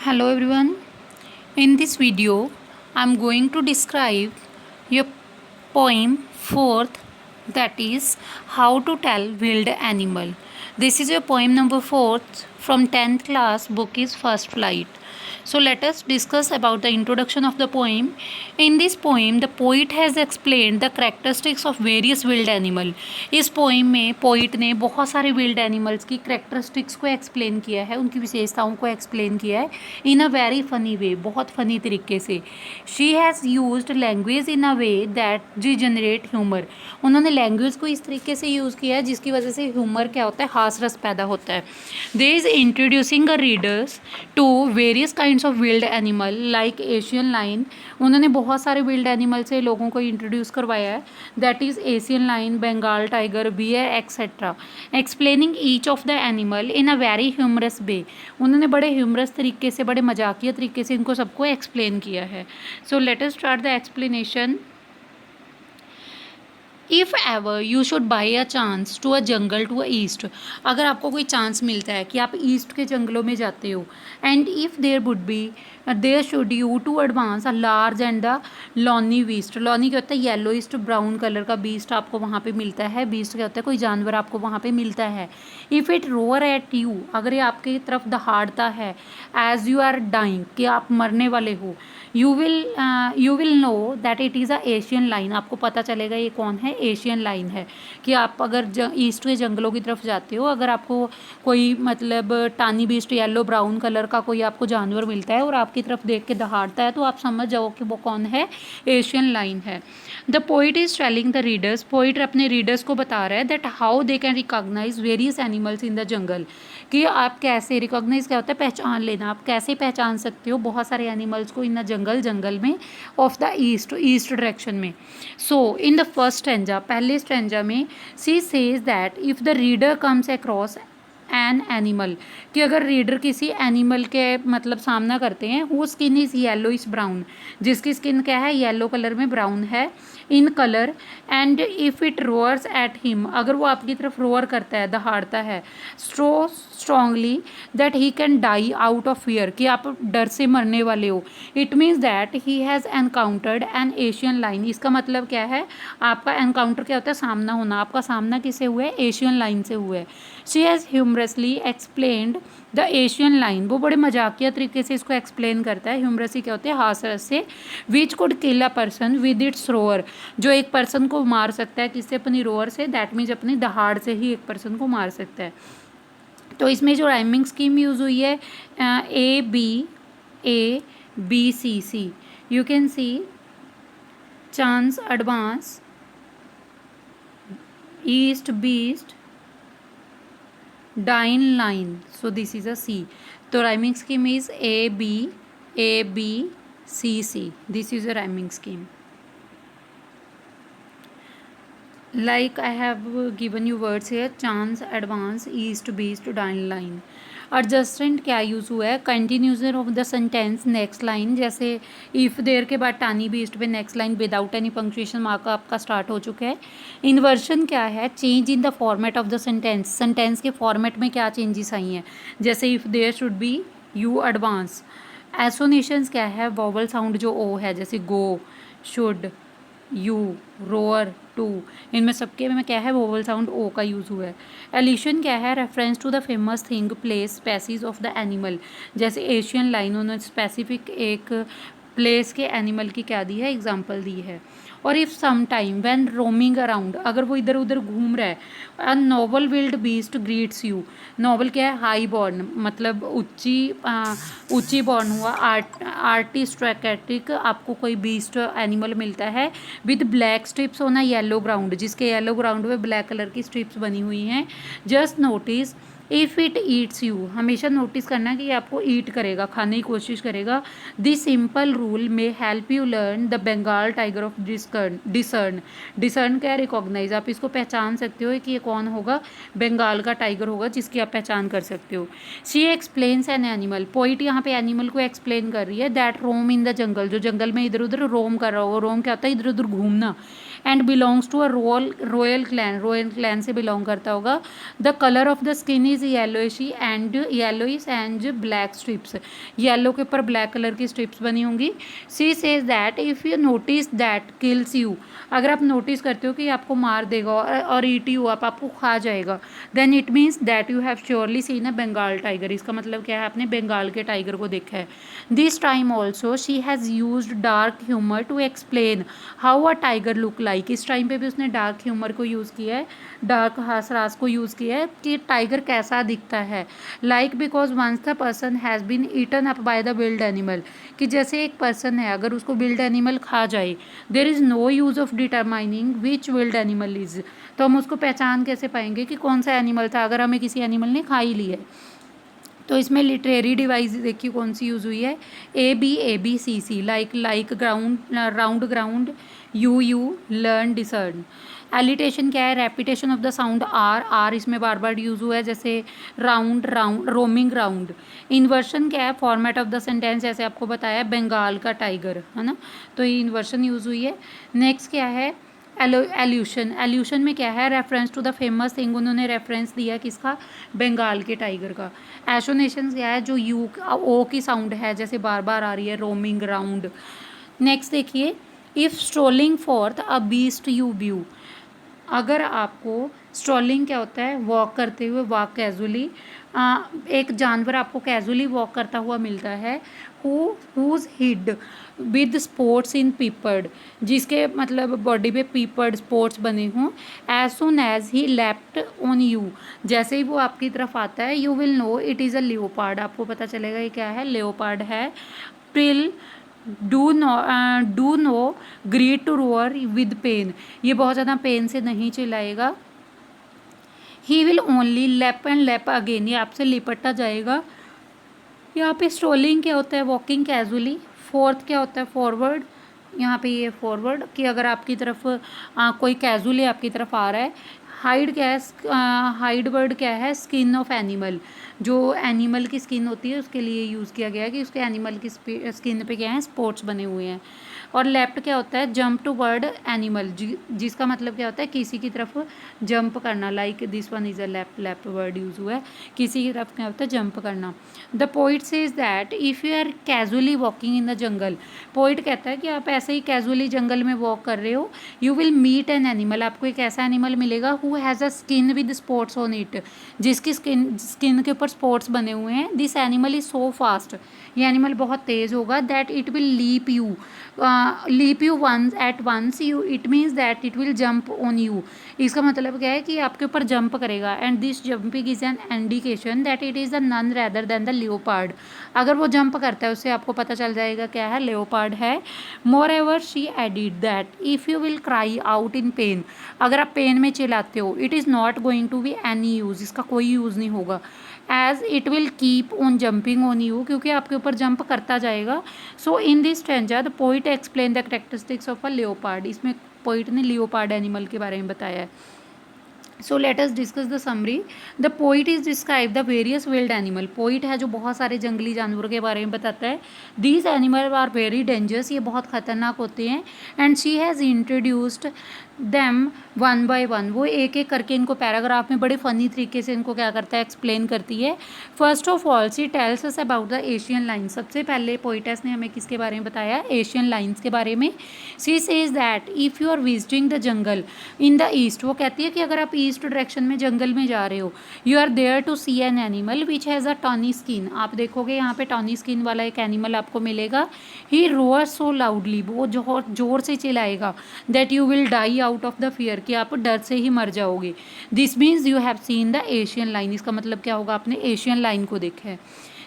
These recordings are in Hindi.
Hello everyone. In this video, I am going to describe your poem fourth, that is how to tell wild animal. This is your poem number fourth from 10th class. Book is First Flight. So let us discuss about the introduction of the poem. In this poem, the poet has explained the characteristics of various wild animal. इस पोइम में पोइट ने बहुत सारे विल्ड एनिमल्स की करेक्टरिस्टिक्स को एक्सप्लेन किया है, उनकी विशेषताओं को एक्सप्लेन किया है इन अ वेरी फ़नी वे, बहुत फ़नी तरीके से. She has used language in a way that जी जनरेट ह्यूमर. उन्होंने लैंग्वेज को इस तरीके से यूज़ किया है जिसकी वजह से ह्यूमर क्या होता है, हास रस पैदा होता है. They is introducing a readers to various kinds of wild animal like Asian lion. उन्होंने बहुत सारे विल्ड एनिमल से लोगों को इंट्रोड्यूस करवाया है, that is Asian lion, Bengal tiger, bear etcetera. Explaining each of the animal in a very humorous way. उन्होंने बड़े ह्यूमरस तरीके से, बड़े मजाकिया तरीके से इनको सबको एक्सप्लेन किया है. So let us start the explanation. If ever you should by a chance to a jungle to a east. अगर आपको कोई चांस मिलता है कि आप ईस्ट के जंगलों में जाते हो, and if there would be there should you to advance a large and the tawny beast. Tawny क्या होता है, येलोइस्ट ब्राउन कलर का बीस्ट आपको वहाँ पे मिलता है. बीस्ट क्या होता है, कोई जानवर आपको वहाँ पे मिलता है. If it roar at you, अगर ये आपकी तरफ दहाड़ता है, एज यू आर डाइंग, कि आप मरने वाले हो, you will know that it is a Asian line. आपको पता चलेगा ये कौन है, एशियन लाइन है. कि आप अगर ईस्ट के जंगलों की तरफ जाते हो, अगर आपको कोई मतलब टानी बीस्ट येलो ब्राउन कलर का कोई आपको जानवर मिलता है और आपकी तरफ देख के दहाड़ता है, तो आप समझ जाओ कि वो कौन है, एशियन लाइन है. The poet is telling the readers. Poet अपने रीडर्स को बता रहा है that how they can recognise various animals in the jungle. कि आप कैसे, रिकॉग्नाइज क्या होता है, पहचान लेना. आप कैसे पहचान सकते हो बहुत सारे एनिमल्स को इन द जंगल में ऑफ द ईस्ट डायरेक्शन में. सो इन द फर्स्ट स्ट्रेंजा, पहले स्ट्रेंजा में, सी says that if the reader comes across an animal, कि अगर रीडर किसी एनिमल के मतलब सामना करते हैं, who skin is yellow is brown, जिसकी स्किन क्या है, येलो कलर में ब्राउन है in colour, and if it roars at him, अगर वो आपकी तरफ रोअर करता है, दहाड़ता है, stro strongly that he can die out of fear, कि आप डर से मरने वाले हो, it means that he has encountered an Asian lion. इसका मतलब क्या है, आपका एनकाउंटर क्या होता है, सामना होना. आपका सामना किससे हुआ है, एशियन लाइन से हुआ है. She has humorously explained the Asian line. वो बड़े मजाकिया तरीके से इसको एक्सप्लेन करता है. ह्यूमरसी क्या होते हैं, हास रस से. Which could kill a person with its row or, जो एक पर्सन को मार सकता है किससे, अपनी रोअर से. दैट मीन्स अपनी दहाड़ से ही एक पर्सन को मार सकता है. तो इसमें जो राइमिंग स्कीम यूज़ हुई है, A B C, you can see chance advance, east beast, dine line. So this is a C. तो rhyming scheme is A B C. This is a rhyming scheme. Like I have given you words here, chance, advance, east, beast, down line. एडजस्टेंट क्या यूज़ हुआ है, continuation of the sentence, next line. जैसे इफ़ देर के बाद टानी बीस्ट पे next line without any punctuation mark आपका स्टार्ट हो चुका है. इन्वर्शन क्या है, change in the format of the sentence. Sentence के फॉर्मेट में क्या चेंजेस आई हैं, जैसे if there should be you advance. Assonances क्या है, वॉवल साउंड जो ओ है, जैसे go, should, you, row or, to, इनमें सबके में क्या है, वोवल साउंड ओ का यूज़ हुआ है. एलिशन क्या है, reference to the famous thing, place, species of the animal. जैसे एशियन लाइन, उन्होंने स्पेसिफिक एक प्लेस के एनिमल की क्या दी है, एग्जाम्पल दी है. और if some time when roaming around, अगर वो इधर उधर घूम रहा है. A noble wild beast greets you. Noble क्या है, हाई बॉर्न, मतलब ऊंची बॉर्न हुआ. आर्टिस्ट्रैकेटिक, आपको कोई बीस्ट एनिमल मिलता है with black strips on a yellow ground, जिसके येलो ग्राउंड में ब्लैक कलर की स्ट्रिप्स बनी हुई हैं. Just notice if it eats you, हमेशा नोटिस करना कि ये आपको ईट करेगा, खाने की कोशिश करेगा. This simple rule may help you learn the Bengal tiger of discern. Discern क्या है, रिकॉग्नाइज. आप इसको पहचान सकते हो कि ये कौन होगा, बंगाल का टाइगर होगा, जिसकी आप पहचान कर सकते हो. She explains an animal. Poet यहाँ पे एनिमल को एक्सप्लेन कर रही है, दैट रोम इन द जंगल, जो जंगल में इधर उधर रोम कर रहा हो. रोम क्या होता है, इधर उधर घूमना. And belongs to a royal clan से बिलोंग करता होगा। The colour of the skin is yellowish and black stripes, yellow के ऊपर ब्लैक कलर की स्ट्रिप्स बनी होंगी। She says that if you notice that kills you, अगर आप नोटिस करते हो कि आपको मार देगा और ईट यू आप, आपको खा जाएगा, then it means that you have surely seen a Bengal tiger, इसका मतलब क्या है, आपने बंगाल के टाइगर को देखा है। This time also she has use dark humour to explain how a tiger look like, इस टाइम पे भी उसने डार्क ह्यूमर को यूज़ किया है, डार्क हास रास को यूज़ किया है कि टाइगर कैसा दिखता है। Like because once the person has been eaten up by the wild animal, कि जैसे एक पर्सन है अगर उसको विल्ड एनिमल खा जाए, there is no use of determining which wild animal is, तो हम उसको पहचान कैसे पाएंगे कि कौन सा एनिमल था अगर हमें किसी एनिमल ने खा ही लिया है। तो इसमें लिटरेरी डिवाइस देखिए कौन सी यूज़ हुई है, ABCC, like ground, round ground, you learn discern. Alliteration क्या है, repetition of the sound R इसमें बार बार यूज़ हुआ है, जैसे round round, roaming round. Inversion क्या है, फॉर्मेट ऑफ द सेंटेंस, जैसे आपको बताया बंगाल का टाइगर है ना, तो ये इन्वर्शन यूज़ हुई है। नेक्स्ट क्या है, एल्यूशन में क्या है, reference to the famous thing, उन्होंने रेफरेंस दिया किसका, बंगाल के टाइगर का। एसोनेशन क्या है, जो यू ओ की साउंड है जैसे बार बार आ रही है, रोमिंग राउंड। नेक्स्ट देखिए, if strolling forth a beast you view, अगर आपको स्ट्रॉलिंग क्या होता है, वॉक करते हुए, वॉक कैजुअली, एक जानवर आपको कैजुअली वॉक करता हुआ मिलता है, whose hide with spots in peppered, जिसके मतलब बॉडी पे पीपर्ड स्पॉट्स बने हों, as soon as he left on you, जैसे ही वो आपकी तरफ आता है, you will know it is a leopard, आपको पता चलेगा ये क्या है, लियोपार्ड है। प्रिल do no greed to roar with pain, ये बहुत ज़्यादा पेन से नहीं चिल्लाएगा। He will only lap and lap again, ये आपसे लिपटता जाएगा। यहाँ पे स्ट्रोलिंग क्या होता है, वॉकिंग कैजुअली। फोर्थ क्या होता है, फॉरवर्ड, यहाँ पे ये फॉरवर्ड कि अगर आपकी तरफ कोई कैजुअली आपकी तरफ आ रहा है। हाइड क्या है, हाइड वर्ड क्या है, स्किन ऑफ एनिमल, जो एनिमल की स्किन होती है उसके लिए यूज़ किया गया है कि उसके एनिमल की स्किन पे क्या है, स्पॉट्स बने हुए हैं। और लेफ्ट क्या होता है, जंप टू वर्ड एनिमल, जिसका मतलब क्या होता है, किसी की तरफ जंप करना, like this one is a left word use हुआ है, किसी की तरफ क्या होता है, जंप करना। The poet says that if you are casually walking in the jungle, poet कहता है कि आप ऐसे ही कैजुअली जंगल में वॉक कर रहे हो, you will meet an animal, आपको एक ऐसा एनिमल मिलेगा who has a skin with spots on it, जिसकी स्किन के ऊपर स्पॉट्स बने हुए हैं। This animal is so fast, ये एनिमल बहुत तेज़ होगा, that it will leap you once at once you, it means that it will jump on you, इसका मतलब क्या है कि आपके ऊपर जंप करेगा। And this jumping is an indication that it is the none rather than the leopard, अगर वो जंप करता है उससे आपको पता चल जाएगा क्या है, लियोपार्ड है। Moreover she added that if you will cry out in pain, अगर आप पेन में चिल्लाते हो, it is not going to be any use, इसका कोई यूज़ नहीं होगा, as it will keep on jumping on you, क्योंकि आपके ऊपर जंप करता जाएगा। So in this stanza the poet explain the characteristics of a leopard, इसमें पोइट ने लियोपार्ड एनिमल के बारे में बताया है। So let us discuss the summary. The poet is describe the various wild animal, poet है जो बहुत सारे जंगली जानवरों के बारे में बताता है। These animal are very dangerous, ये बहुत खतरनाक होते हैं। And she has introduced them one by one, वो एक एक करके इनको पैराग्राफ में बड़े फ़नी तरीके से इनको क्या करता है, एक्सप्लेन करती है। First of all she tells us about the Asian line, सबसे पहले पोइटेस ने हमें किसके बारे में बताया, एशियन लाइन्स के बारे में। She says that if you are visiting the jungle in the east, वो कहती है कि अगर आप ईस्ट डायरेक्शन में जंगल में जा रहे हो, you are there to see an animal which has a tawny skin, आप देखोगे यहाँ पे टॉनी स्किन वाला एक एनिमल आपको मिलेगा। ही रोअर सो लाउडली, वो जोर से चिल्लाएगा, that you will die out of the fear, कि आप डर से ही मर जाओगे। This means you have seen the Asian lion, इसका मतलब क्या होगा, आपने एशियन लाइन को देखा है।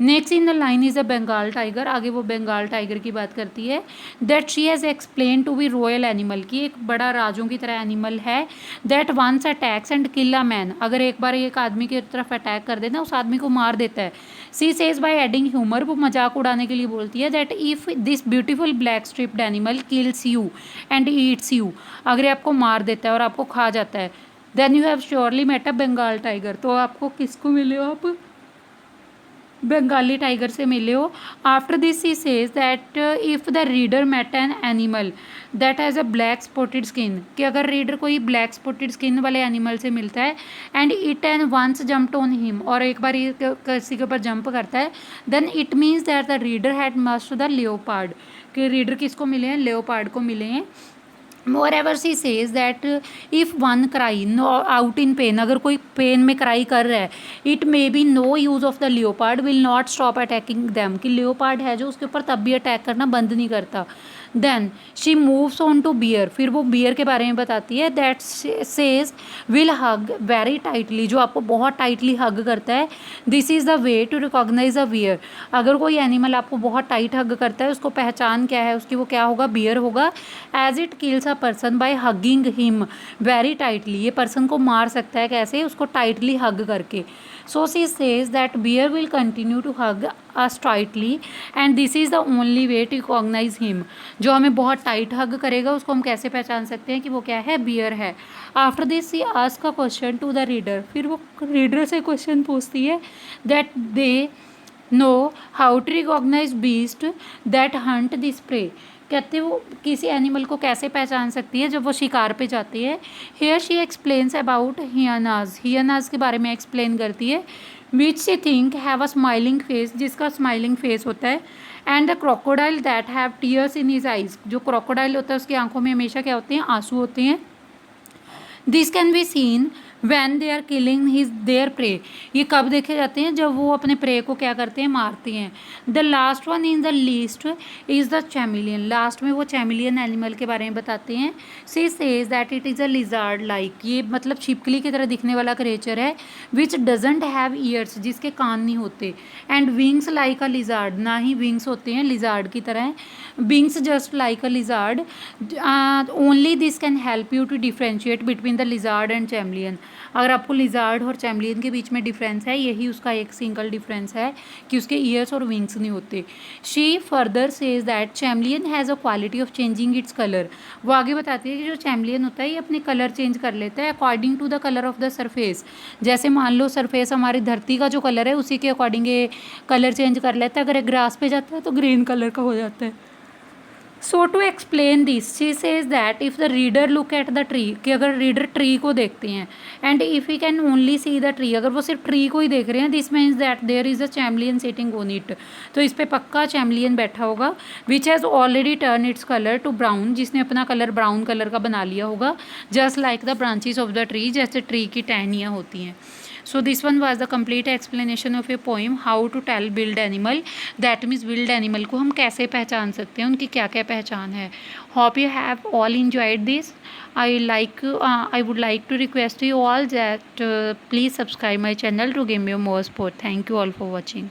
Next in the line is a Bengal tiger, आगे वो बंगाल टाइगर की बात करती है। That she has explain to be royal animal, की एक बड़ा राजों की तरह एनिमल है। That once attacks and kill a man, अगर एक बार एक आदमी की तरफ अटैक कर देना, उस आदमी को मार देता है। She says by adding humour, वो मजाक उड़ाने के लिए बोलती है, that if this beautiful black striped animal kills you and eats you, अगर आपको मार देता है और आपको खा जाता है, then you have surely met a Bengal tiger, तो आपको किसको मिले हो आप, बंगाली टाइगर से मिले हो। After this he says that if the reader met an animal that has a black spotted skin, कि अगर रीडर कोई ब्लैक स्पॉटेड स्किन वाले एनिमल से मिलता है and it an once jumped on him, और एक बार ये किसी के ऊपर जंप करता है, then it means that the reader had must the leopard, कि रीडर किसको मिले हैं, लेओपार्ड को मिले हैं। Moreover she says that if one cry no out in pain, अगर कोई पेन में क्राई कर रहा है, it may be no use of the leopard will not stop attacking them, कि लियोपार्ड है जो उसके ऊपर तब भी अटैक करना बंद नहीं करता। Then she moves on to bear, फिर वो बियर के बारे में बताती है, that says will hug very tightly, जो आपको बहुत टाइटली हग करता है। This is the way to recognise a bear, अगर कोई एनिमल आपको बहुत टाइट हग करता है, उसको पहचान क्या है उसकी, वो क्या होगा, बियर होगा। As it kills a person by hugging him very tightly, ये पर्सन को मार सकता है कैसे, उसको टाइटली हग करके। So she says that bear will continue to hug us tightly and this is the only way to recognise him, जो हमें बहुत टाइट हग करेगा उसको हम कैसे पहचान सकते हैं कि वो क्या है, बियर है। After this she ask a question to the reader, फिर वो रीडर से क्वेश्चन पूछती है, that they know how to recognise beast that hunt this prey, कहते वो किसी एनिमल को कैसे पहचान सकती है जब वो शिकार पे जाती है। हेयर शी एक्सप्लेन्स अबाउट हियनाज, हियनाज के बारे में एक्सप्लेन करती है, which she think have a smiling face, जिसका स्माइलिंग फेस होता है, and the crocodile that have tears in his eyes, जो क्रोकोडाइल होता है उसकी आंखों में हमेशा क्या होते हैं, आंसू होते हैं। This can be seen when they are killing his their prey, ये कब देखे जाते हैं, जब वो अपने प्रे को क्या करते हैं, मारते हैं। The last one in the least is the chameleon, last में वो चैमिलियन एनिमल के बारे में बताते हैं। She says that it is a lizard like, ये मतलब छिपकली की तरह दिखने वाला क्रिएचर है, विच डजेंट हैव ईयर्स, जिसके कान नहीं होते, and wings like a lizard, ना ही विंग्स होते हैं लिजार्ड की तरह, wings just like a lizard, only this can help you to differentiate between the lizard and chameleon, अगर आपको लिजार्ड और चैमलियन के बीच में डिफरेंस है, यही उसका एक सिंगल डिफरेंस है कि उसके ईयर्स और विंग्स नहीं होते। She further says that chameleon has a quality of changing its colour, वो आगे बताती है कि जो चैमलियन होता है ये अपने कलर चेंज कर लेता है according to the colour of the surface, जैसे मान लो सरफेस हमारी धरती का जो कलर है उसी के अकॉर्डिंग ये कलर चेंज कर लेता है, अगर ग्रास पे जाता है तो ग्रीन कलर का हो जाता है। So to explain this she says that if the reader look at the tree, कि अगर रीडर ट्री को देखते हैं, and if he can only see the tree, अगर वो सिर्फ ट्री को ही देख रहे हैं, this means that there is a chameleon sitting on it, तो इस पर पक्का चैमलियन बैठा होगा, which has already turn its colour to brown, जिसने अपना कलर ब्राउन कलर का बना लिया होगा, just like the branches of the tree, जैसे ट्री की टहनियाँ होती हैं। So this one was the complete explanation of a poem how to tell wild animal, that means wild animal को हम कैसे पहचान सकते हैं, उनकी क्या क्या पहचान है। Hope you have all enjoyed this. I would like to request you all that please subscribe my channel to give me more support. Thank you all for watching.